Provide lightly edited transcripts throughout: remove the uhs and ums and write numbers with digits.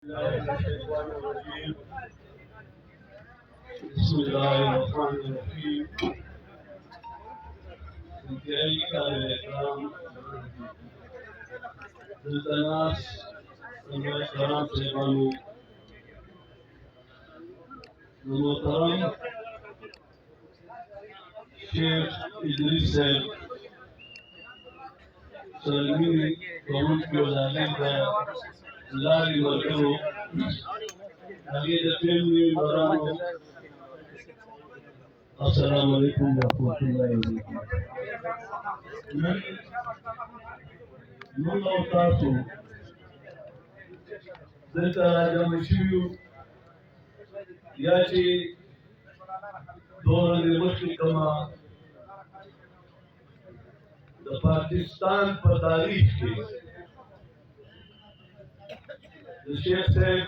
بالله من الشيطان الرجيم. بسم الله الرحمن الرحيم. انتهائي كان الإكرام ضد الناس الكرام سيبانو المحترم شيخ إدريس سلمي كون كيوزالين لاري مركو أجد فيلمي برانو. السلام عليكم ورحمة الله وبركاته. نون او تاسو دلته راجم شویو یا چې دور د مخکې کما د پاکستان په تاریخ کې د شیخ صاحب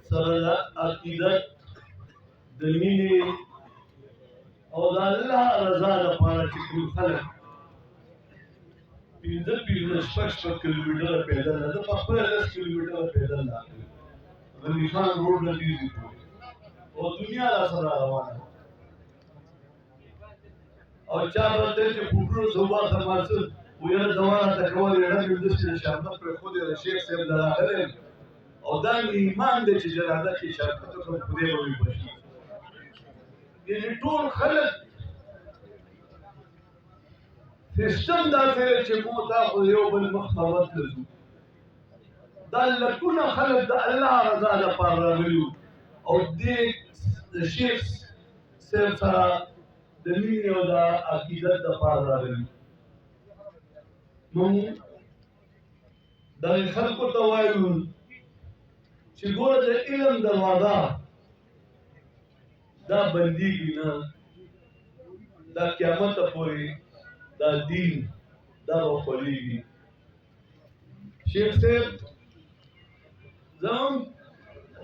سره عقیدت د مینې او د الله رضا لپاره چې کوم خلک پنځه شپږ کیلومتره پیدل ده په خپل 10 کیلومتره پیدل نه غنی خان روډ نه دیږي او دنیا را سره روانه او چا ورته چې فوټو صبح سماسه ویل دوانه تکول یې د دې شرط پر خو دې شیخ صاحب دراغله او دا ایمان دې چې جراده کې شرط ته خو دې وي بشي دې ټول خلک سیستم دا سره چې موتا خو یو بل مخاوت لرو دا لکونه خلک د الله رضا لپاره راغلي او دې شیخ صاحب سره د مینې او د عقیدت لپاره راغلي. نو دا خلکو ته وایو چې ګوره د علم دروازه دا بندېږي نه، دا قیامت پورې دا دین دا وخولیږي. شیخ صاحب زمون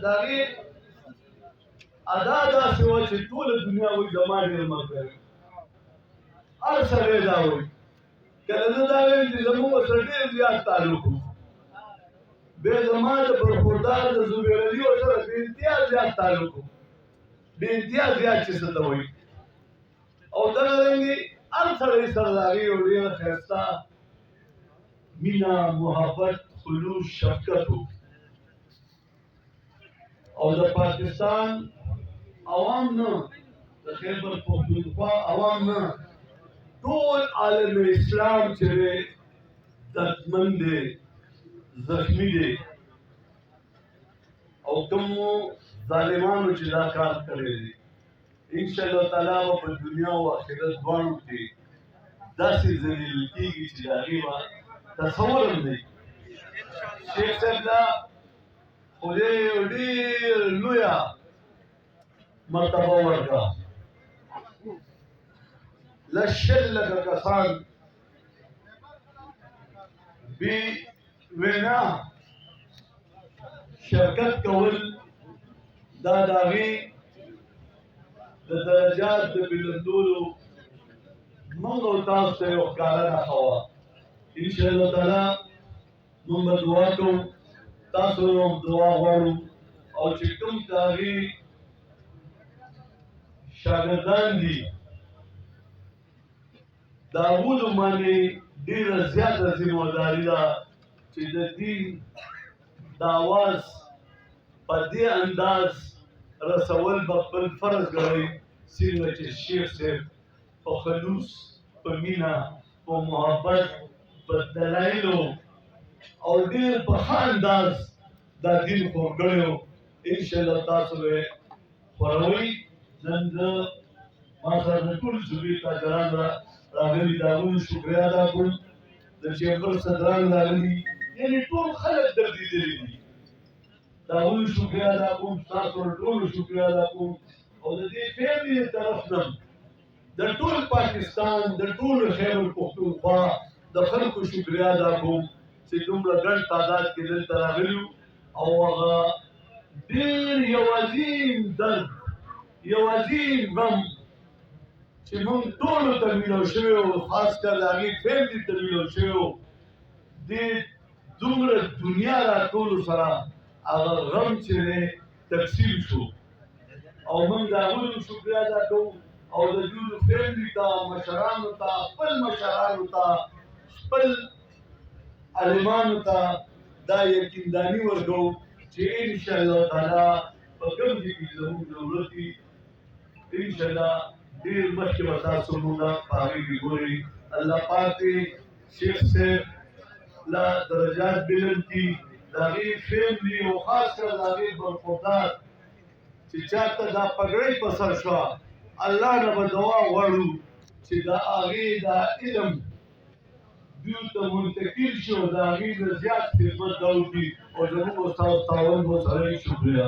داغه ادا داسې و چې ټول دنیا وي زما ډېر ملګری هر سړی دا وایي کله زه دا وایم چې زموږ سره ډېر زیات تعلق و بیا زما د برخوردار د زبیر علي سره بې انتها زیات تعلق و بې انتها زیات چې څه ته وایي او دغه رنګې هر سړی سره د هغې یو ډېره ښایسته مینه محبت خلوص شفقت و او د پاکستان عوام نه د خیبر پختونخوا عوام نه ټول عالم اسلام چې دی دردمند دی زخمی دی او کومو ظالمانو چې دا کار کړی دی انشاءالله تعالی په دنیا او آخرت دواړو کې داسې ذلیل کېږي چې د هغې به تصور هم دی. شیخ صاحب دا خدای یو ډېر لویه مرتبه ورکړه. لشل لکه کسان بې وینا شرکت کول دا د هغې د درجات د بلندولو موږ او تاسو ته یو ښکاره نښه وه. انشاءالله تعالی موږ به دعا کوو، تاسو هم دعا غواړو او چې کوم د هغې شاګردان دي د هغو باندې ډېره زیاته ذمهداري ده چې د دین د اواز په دې انداز رسول به خپل فرض ګڼئ څنګه چې شیخ صاحب په خلوص په مینه په محبت په دلایلو او ډېر په ښه انداز دا دین خور کړی و. انشاءالله تاسو به خوروئ. نن زه ما سره د ټول صوبې تاجران راغلي د هغوی شکریه ادا کوم، د چیمبر صدران راغلي یعنې ټول خلک دردېدلي دي د هغوی شکریه ادا کوم، ستاسو ټولو شکریه ادا کوم او د دې فیملي د طرف نه د ټول پاکستان د ټولو خیبر پښتونخوا د خلکو شکریه ادا کوم چې دومره ګڼ تعداد کې دلته راغلي او هغه ډېر یو عظیم درد یو عظیم غم چې موږ ټولو ته میلاو شوی و، خاص کر د هغې فیملي ته میلاو شوی و. دې دومره دنیا را ټولو سره هغه غم چې تقسیم شو او موږ د هغوی شکریا ادا کوو او د دوی فیملي ته مشرانو ته خپل مشرانو ته خپل عالمانو ته دا یقینداني ورکوو چې انشاءالله تعالی په کوم ځای کې زموږ ضرورت وي انشاءالله ډېر مخکې به تاسو مونږ په هغې کې ګورئ الله پاک دې شیخ صاحب لا درجات بلند کړي د هغې فیملي او خاص کر د هغې برخوردار چې چاته دا پګړۍ په سر شوه الله نه به دعا غواړو چې د هغې دا علم دوی ته منتقل شي او د هغې نه زیات خدمت دا وکړي او زموږ استاد تعاون به سره شکریه